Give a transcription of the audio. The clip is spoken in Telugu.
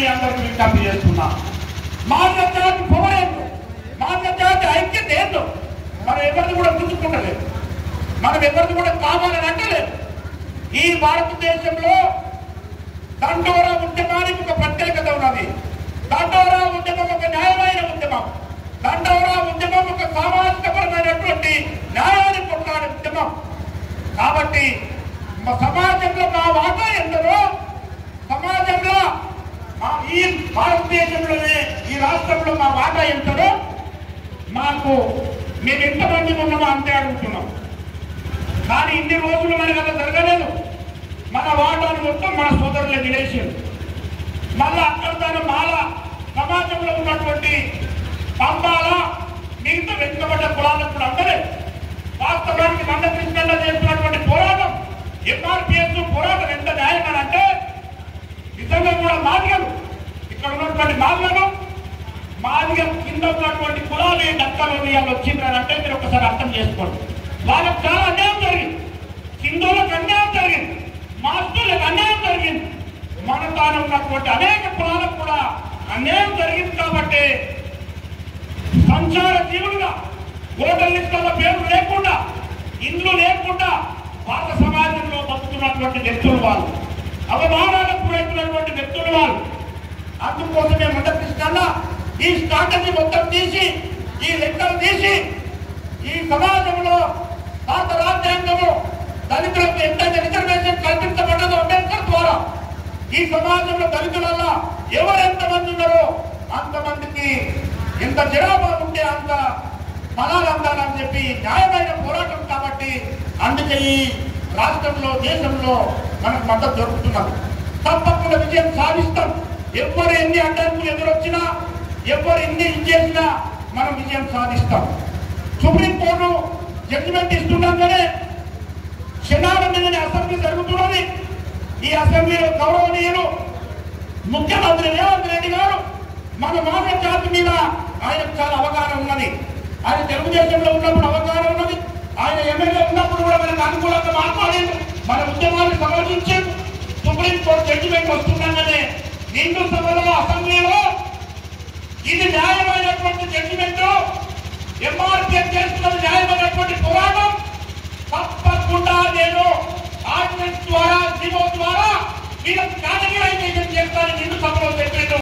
మీ అందరికీ విజ్ఞప్తి చేస్తున్నా. మానవ జాతి పవరేందో, మానవ జాతి ఐక్యత ఏందో మనం ఎవరిని కూడా గుర్తుకుంటలేదు, మనం ఎవరిని కూడా కావాలని అంటలేదు. ఈ భారతదేశంలో దండోరా ఉద్యమానికి ఒక ప్రత్యేకత ఉన్నది. దండోరా ఉద్యమం ఒక న్యాయమైన ఉద్యమం, దండోరా ఉద్యమం ఒక సామాజికపరమైనటువంటి న్యాయాన్ని కొట్లాడే ఉద్యమం. కాబట్టి సమాజంలో మా వాటా ఎంతనో, సమాజంలో ఈ భారతదేశంలోనే ఈ రాష్ట్రంలో మా వాటా ఎంతనో మాకు మేము ఎంతమంది ఉన్నామో అంతే అడుగుతున్నాం. కానీ ఇన్ని రోజులు మనకు అలా జరగలేదు. మన వాటాను మొత్తం మన సోదరులు నిలేశారు. మళ్ళా అక్కడ తన మాల సమాజంలో ఉన్నటువంటి పంబాల మిగతా వెనుకబడ్డ కులాలకు కూడా అందలేదు. వాస్తవానికి మందకృష్ణలో చేస్తున్నటువంటి పోరాటం, ఎంఆర్పిఎస్ పోరాటం ఎంత న్యాయం అంటే నిజంగా కూడా మాదిగలు ఇక్కడ ఉన్నటువంటి మాదిగ కింద ఉన్నటువంటి కులాలు డక్కలు వచ్చిందంటే మీరు ఒకసారి అర్థం చేసుకోండి. వాళ్ళకు చాలా అన్యాయం జరిగింది, హిందువులకు అన్యాయం జరిగింది, మాస్టర్లకు అన్యాయం జరిగింది, మన తాను ఉన్నటువంటి అనేక కులాలకు కూడా అన్యాయం జరిగింది. కాబట్టి సంచార జీవులుగా ఓటర్ లిస్టుల పేరు లేకుండా, ఇండ్లు లేకుండా భారత సమాజంలో బతుకుతున్నటువంటి వ్యక్తులు వాళ్ళు, అవమానాలకు గురైతున్నటువంటి వ్యక్తులు వాళ్ళు. అందుకోసమే మందకృష్ణ ఈ స్ట్రాటజీ మొత్తం తీసి, ఈ లెక్కలు తీసి, ఈ సమాజంలో భారత రాజ్యాంగము దళితులకు ఎంతైతే రిజర్వేషన్ కల్పించబడ్డదో అంబేద్కర్ ద్వారా, ఈ సమాజంలో దళితులలో ఎవరెంతమంది ఉన్నారో అంతమందికి ఎంత జనాభా ఉంటే అంత ఫలాలు అందాలని చెప్పి న్యాయమైన పోరాటం. కాబట్టి అందుకే ఈ రాష్ట్రంలో దేశంలో మనకు మద్దతు దొరుకుతున్నది. తప్పకుండా విజయం సాధిస్తాం. ఎవరు ఎన్ని అడ్డంకులు ఎదురొచ్చినా, ఎవరు ఎన్ని చేసినా మనం విజయం సాధిస్తాం. సుప్రీంకోర్టు జడ్జిమెంట్ ఇస్తుండగానే క్షణాల మీదనే అసెంబ్లీ జరుగుతున్నది. ఈ అసెంబ్లీలో గౌరవనీయులు ముఖ్యమంత్రి రేవంత్ రెడ్డి గారు మన మానవ జాతి మీద ఆయనకు చాలా అవగాహన ఉన్నది. ఆయన తెలుగుదేశంలో ఉన్నప్పుడు అవగాహన ఉన్నది, ఆయన ఎమ్మెల్యే ఉన్నప్పుడు కూడా మనకు అనుకూలంగా మాట్లాడేది, మన ఉద్యమాన్ని సమర్థించేది. సుప్రీంకోర్టు జడ్జిమెంట్ వస్తుండగానే నిండు సభలో అసెంబ్లీలో ఇది న్యాయమైనటువంటి జడ్జిమెంట్, ఎంఆర్పీఎస్ చేస్తున్నది న్యాయమైనటువంటి పోరాటం, తప్పకుండా నేను ఆర్డినెన్స్ ద్వారా జీవో ద్వారా వీళ్ళకి కేటగిరైజేషన్ చేస్తాను నిండు సభలో